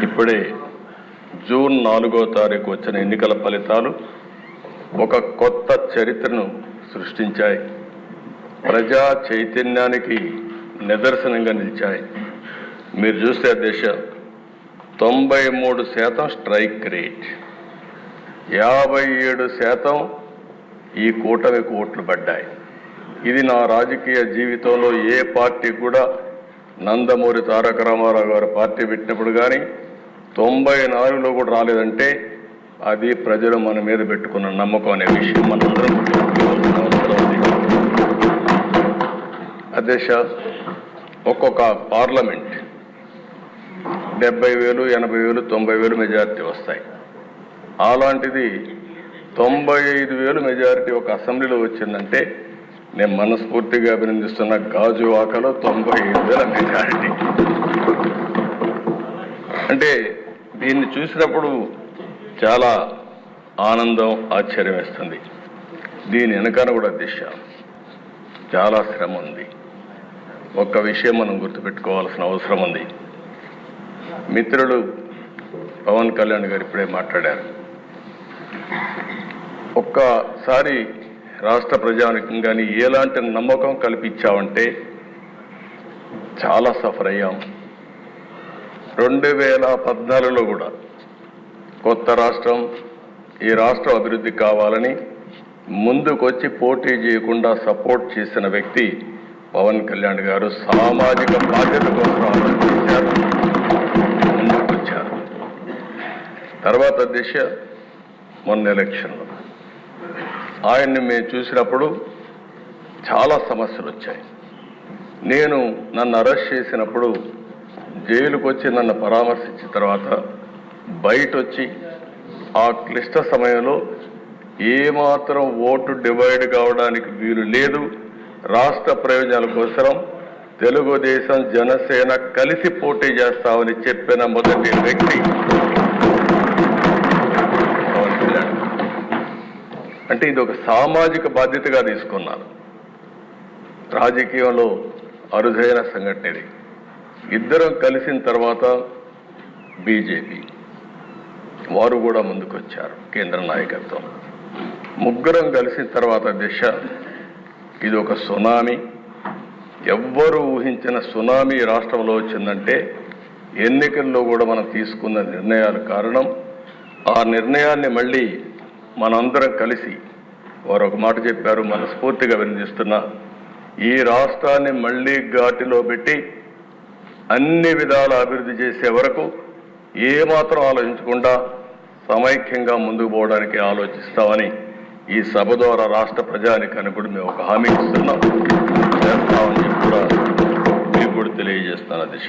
ఇప్పుడే జూన్ 4వ తారీఖు వచ్చిన ఎన్నికల ఫలితాలు ఒక కొత్త చరిత్రను సృష్టించాయి. ప్రజా చైతన్యానికి నిదర్శనంగా నిలిచాయి. మీరు చూస్తే దేశ 93% స్ట్రైక్ రేట్, 57% ఈ కూటమికి ఓట్లు పడ్డాయి. ఇది నా రాజకీయ జీవితంలో ఏ పార్టీ కూడా, నందమూరి తారక రామారావు గారు పార్టీ పెట్టినప్పుడు కానీ 94లో కూడా రాలేదంటే అది ప్రజలు మన మీద పెట్టుకున్న నమ్మకం అనే విషయం మనందరం గుర్తుంచుకోవాల్సిన అవసరం ఉంది. అధ్యక్ష, ఒక్కొక్క పార్లమెంట్ 70,000, 80,000, 90,000 మెజారిటీ వస్తాయి. అలాంటిది 95,000 మెజారిటీ ఒక అసెంబ్లీలో వచ్చిందంటే నేను మనస్ఫూర్తిగా అభినందిస్తున్న. గాజువాకలో 95,000 మెజారిటీ అంటే దీన్ని చూసినప్పుడు చాలా ఆనందం, ఆశ్చర్యం వేస్తుంది. దీని వెనకాల కూడా దిశ చాలా శ్రమ ఉంది. ఒక్క విషయం మనం గుర్తుపెట్టుకోవాల్సిన అవసరం ఉంది. మిత్రులు పవన్ కళ్యాణ్ గారు ఇప్పుడే మాట్లాడారు. ఒక్కసారి రాష్ట్ర ప్రజానికి కానీ ఎలాంటి నమ్మకం కల్పించామంటే చాలా సఫర్ అయ్యాం. 2014లో కూడా కొత్త రాష్ట్రం, ఈ రాష్ట్రం అభివృద్ధి కావాలని ముందుకొచ్చి పోటీ చేయకుండా సపోర్ట్ చేసిన వ్యక్తి పవన్ కళ్యాణ్ గారు. సామాజిక బాధ్యత కోసం ఆలోచించారు, ముందుకొచ్చారు. తర్వాత దిశ మొన్న ఎలక్షన్లో ఆయన్ని మేము చూసినప్పుడు చాలా సమస్యలు వచ్చాయి. నన్ను అరెస్ట్ చేసినప్పుడు జైలుకు వచ్చి నన్ను పరామర్శించిన తర్వాత బయట వచ్చి ఆ క్లిష్ట సమయంలో ఏమాత్రం ఓటు డివైడ్ కావడానికి వీలు లేదు, రాష్ట్ర ప్రయోజనాల కోసం తెలుగుదేశం, జనసేన కలిసి పోటీ చేస్తామని చెప్పిన మొదటి వ్యక్తి పవన్ కళ్యాణ్. అంటే ఇది ఒక సామాజిక బాధ్యతగా తీసుకున్నాను. రాజకీయంలో అరుదైన సంఘటన ఇది. ఇద్దరం కలిసిన తర్వాత బీజేపీ వారు కూడా ముందుకొచ్చారు, కేంద్ర నాయకత్వం. ముగ్గురం కలిసిన తర్వాత దిశ ఇది ఒక సునామీ. ఎవ్వరూ ఊహించిన సునామీ రాష్ట్రంలో వచ్చిందంటే ఎన్నికల్లో కూడా మనం తీసుకున్న నిర్ణయాలు కారణం. ఆ నిర్ణయాన్ని మళ్ళీ మనందరం కలిసి వారు ఒక మాట చెప్పారు, మనస్ఫూర్తిగా వినిపిస్తున్నా. ఈ రాష్ట్రాన్ని మళ్ళీ ఘాటిలో పెట్టి అన్ని విధాల అభివృద్ధి చేసే వరకు ఏమాత్రం ఆలోచించకుండా సమైక్యంగా ముందుకు పోవడానికి ఆలోచిస్తామని ఈ సభ ద్వారా రాష్ట్ర ప్రజానికానికి కూడా మేము ఒక హామీ ఇస్తున్నాం, చేస్తామని చెప్పి కూడా మీకు కూడా తెలియజేస్తాను. దిశ